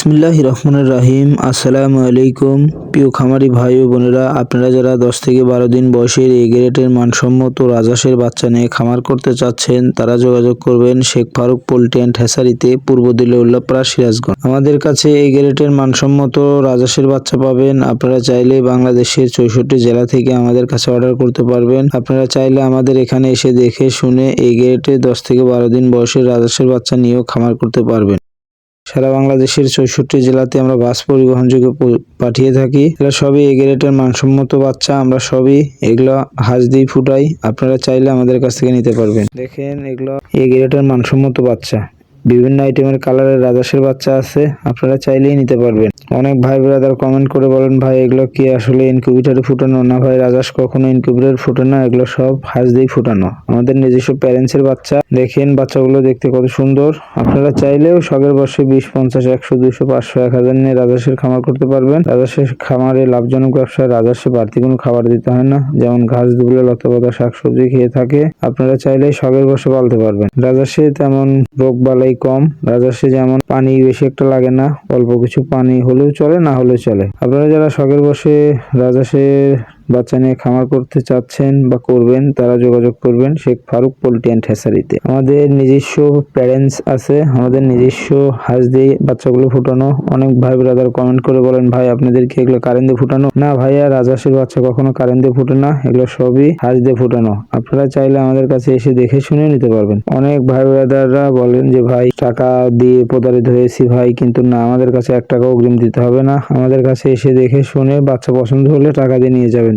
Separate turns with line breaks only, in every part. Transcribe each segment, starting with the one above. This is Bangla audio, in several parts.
বিসমিল্লাহির রহমানির রহিম। আসসালামু আলাইকুম প্রিয় খামারি ভাই ও বোনেরা, আপনারা যারা 10 থেকে 12 দিন বয়সের এ গ্রেডের মানসম্মত রাজহাঁসের বাচ্চা নিয়ে খামার করতে চাচ্ছেন, তারা যোগাযোগ করবেন শেখ ফারুক পোল্ট্রি অ্যান্ড হ্যাচারিতে, পূর্ব দিলে উল্লাপাড়া, সিরাজগঞ্জ। আমাদের কাছে এই গ্রেডের মানসম্মত রাজহাঁসের বাচ্চা পাবেন। আপনারা চাইলে বাংলাদেশের 64 জেলা থেকে আমাদের কাছে অর্ডার করতে পারবেন। আপনারা চাইলে আমাদের এখানে এসে দেখে শুনে এই গ্রেডে 10 থেকে 12 দিন বয়সের রাজহাঁসের বাচ্চা নিয়েও খামার করতে পারবেন। সারা বাংলাদেশের 64 জেলাতে আমরা বাস পরিবহন যোগে পাঠিয়ে থাকি। এগুলো সবই এ গ্রেডের মানসম্মত বাচ্চা, আমরা সবই এগুলো হাঁস দিয়ে ফুটাই। আপনারা চাইলে আমাদের কাছ থেকে নিতে পারবেন। দেখেন, এগুলো এ গ্রেডের মানসম্মত বাচ্চা, বিভিন্ন আইটেমের কালারের রাজহাঁসের বাচ্চা আছে, আপনারা চাইলেই নিতে পারবেন। অনেক ভাই ব্রাদার কমেন্ট করে বলেন, ভাই এগুলো কি আসলে ইনকিউবেটরে ফুটানো? না ভাই, রাজহাঁস কখনো ইনকিউবেটরে ফুটে না, এগুলো সব হাঁস দিয়ে ফুটানো, আমাদের নিজস্ব প্যারেন্টসের বাচ্চা। দেখেন বাচ্চাগুলো দেখতে কত সুন্দর। আপনারা চাইলেও শখের বসে 20, 50, 100, 200, 500, 1000 নিয়ে রাজহাঁসের খামার করতে পারবেন। রাজহাঁসের খামারে লাভজনক ব্যবসা। রাজহাঁসে বাড়তি কোনো খাবার দিতে হয় না, যেমন ঘাস, দুবলে, লতাপাতা, শাকসবজি খেয়ে থাকে। আপনারা চাইলেই শখের বসে পালতে পারবেন। রাজহাঁসে তেমন রোগ বালাই কম। রাজহাঁসে যেমন পানি বেশি একটা লাগে না, অল্প কিছু পানি হলেও চলে, না হলেও চলে। আপনারা যারা শখের বসে রাজহাঁসের বাচ্চা নিয়ে খামার করতে চাচ্ছেন বা করবেন, তারা যোগাযোগ করবেন শেখ ফারুক পোল্ট্রি অ্যান্ড হ্যাচারিতে। আমাদের নিজস্ব প্যারেন্টস আছে, আমাদের নিজস্ব হাঁস দিয়ে বাচ্চাগুলো ফুটানো। অনেক ভাই ব্রাদার কমেন্ট করে বলেন, ভাই আপনাদের কি এগুলো কারেন্ট দিয়ে ফুটানো? না ভাইয়া, রাজহাঁসের বাচ্চা কখনো কারেন্ট দিয়ে ফুটে না, এগুলো সবই হাঁস দিয়ে ফুটানো। আপনারা চাইলে আমাদের কাছে এসে দেখে শুনে নিতে পারবেন। অনেক ভাই ব্রাদাররা বলেন যে ভাই টাকা দিয়ে প্রতারিত হয়েছি ভাই, কিন্তু না, আমাদের কাছে 1 টাকা অগ্রিম দিতে হবে না। আমাদের কাছে এসে দেখে শুনে বাচ্চা পছন্দ হলে টাকা দিয়ে নিয়ে যাবেন,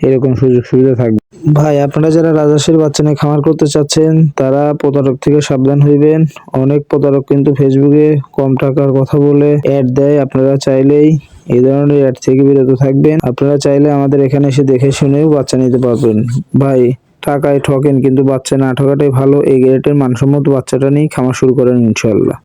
এরকম সুযোগ সুবিধা থাকবে। ভাই, আপনারা যারা রাজহাঁসের বাচ্চা নিয়ে খামার করতে চাচ্ছেন, তারা প্রতারক থেকে সাবধান হইবেন। অনেক প্রতারক কিন্তু ফেসবুকে কম টাকার কথা বলে অ্যাড দেয়। আপনারা চাইলেই এই ধরনের অ্যাড থেকে বিরত থাকবেন। আপনারা চাইলে আমাদের এখানে এসে দেখে শুনেও বাচ্চা নিতে পারবেন। ভাই, টাকায় ঠকেন কিন্তু বাচ্চা না ঠকাটাই ভালো। এই গ্রেডের মানসম্মত বাচ্চাটা নিয়ে খামার শুরু করেন ইনশাআল্লাহ।